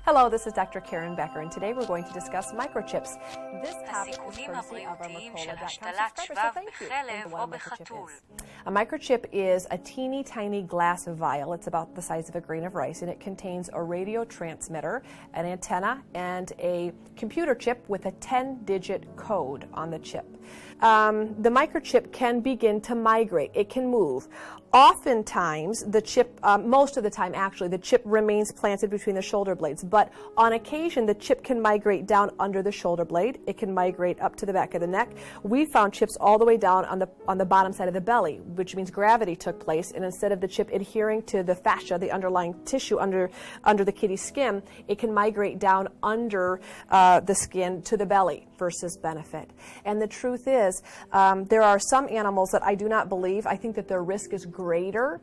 Hello, this is Dr. Karen Becker, and today we're going to discuss microchips. This topic is courtesy of our Mercola.com subscribers, so thank you. A microchip is a teeny tiny glass vial. It's about the size of a grain of rice, and it contains a radio transmitter, an antenna, and a computer chip with a 10-digit code on the chip. The microchip can begin to migrate. It can move. Oftentimes, the chip, most of the time actually, the chip remains planted between the shoulder blades, but on occasion the chip can migrate down under the shoulder blade. It can migrate up to the back of the neck. We found chips all the way down on the bottom side of the belly, which means gravity took place, and instead of the chip adhering to the fascia, the underlying tissue under the kitty's skin, it can migrate down under the skin to the belly versus benefit. And the truth is, there are some animals that I do not believe. I think that their risk is greater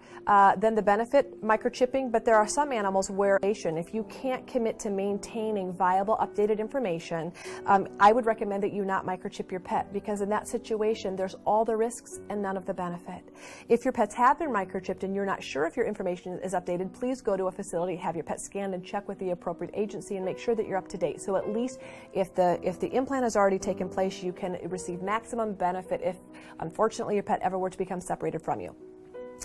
than the benefit microchipping, but there are some animals where if you can't commit to maintaining viable, updated information, I would recommend that you not microchip your pet, because in that situation, there's all the risks and none of the benefit. If your pets have been microchipped and you're not sure if your information is updated, please go to a facility, have your pet scanned, and check with the appropriate agency and make sure that you're up to date. So at least if the implant has already taken place, you can receive maximum benefit if, unfortunately, your pet ever were to become separated from you.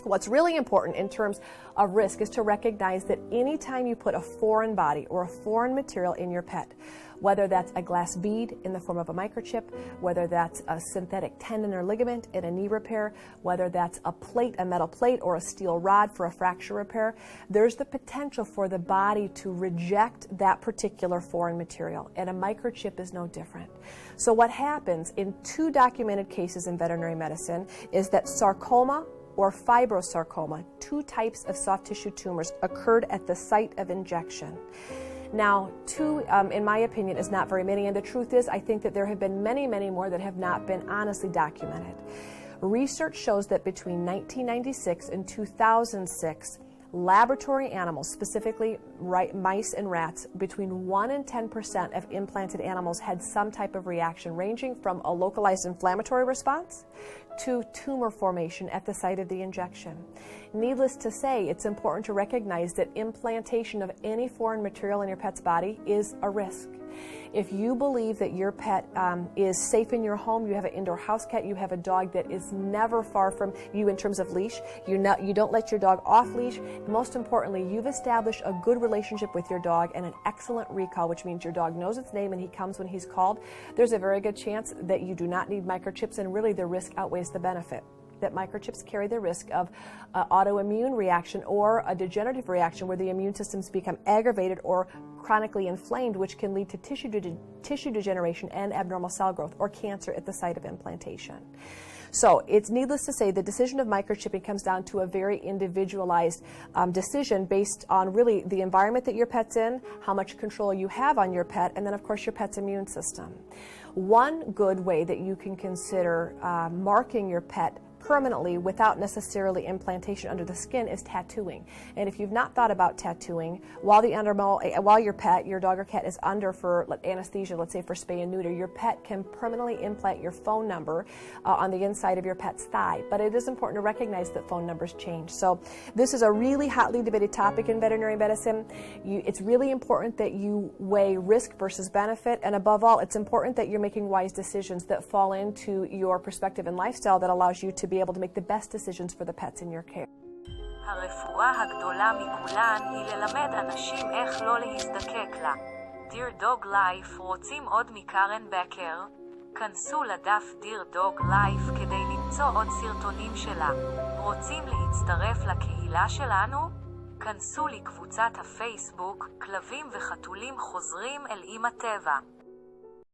What's really important in terms of risk is to recognize that anytime you put a foreign body or a foreign material in your pet, whether that's a glass bead in the form of a microchip, whether that's a synthetic tendon or ligament in a knee repair, whether that's a plate, a metal plate, or a steel rod for a fracture repair, there's the potential for the body to reject that particular foreign material, and a microchip is no different. So what happens in 2 documented cases in veterinary medicine is that sarcoma or fibrosarcoma, 2 types of soft tissue tumors, occurred at the site of injection. Now, 2, in my opinion, is not very many, and the truth is, I think that there have been many, many more that have not been honestly documented. Research shows that between 1996 and 2006, laboratory animals, specifically mice and rats, between 1 and 10% of implanted animals had some type of reaction, ranging from a localized inflammatory response to tumor formation at the site of the injection. Needless to say, it's important to recognize that implantation of any foreign material in your pet's body is a risk. If you believe that your pet is safe in your home, you have an indoor house cat, you have a dog that is never far from you in terms of leash, you don't let your dog off leash, most importantly, you've established a good relationship with your dog and an excellent recall, which means your dog knows its name and he comes when he's called, there's a very good chance that you do not need microchips, and really the risk outweighs the benefit. That microchips carry the risk of autoimmune reaction or a degenerative reaction where the immune systems become aggravated or chronically inflamed, which can lead to tissue degeneration and abnormal cell growth or cancer at the site of implantation. So it's needless to say the decision of microchipping comes down to a very individualized decision based on really the environment that your pet's in, how much control you have on your pet, and then of course your pet's immune system. One good way that you can consider marking your pet permanently without necessarily implantation under the skin is tattooing. And if you've not thought about tattooing, while your pet, your dog or cat, is under for anesthesia, let's say for spay and neuter, your pet can permanently implant your phone number on the inside of your pet's thigh. But it is important to recognize that phone numbers change. So this is a really hotly debated topic in veterinary medicine. It's really important that you weigh risk versus benefit, and above all, it's important that you're making wise decisions that fall into your perspective and lifestyle that allows you to be able to make the best decisions for the pets in your care. הרפואה הגדולה מכולן היא ללמד אנשים איך לא להזדקק לה. Dear Dog Life רוצים עוד מקרן בקר? כנסו לדף Dear Dog Life כדי למצוא עוד סרטונים שלה. רוצים להצטרף לקהילה שלנו? כנסו לקבוצת הפייסבוק כלבים וחתולים חוזרים אל אמא טבע.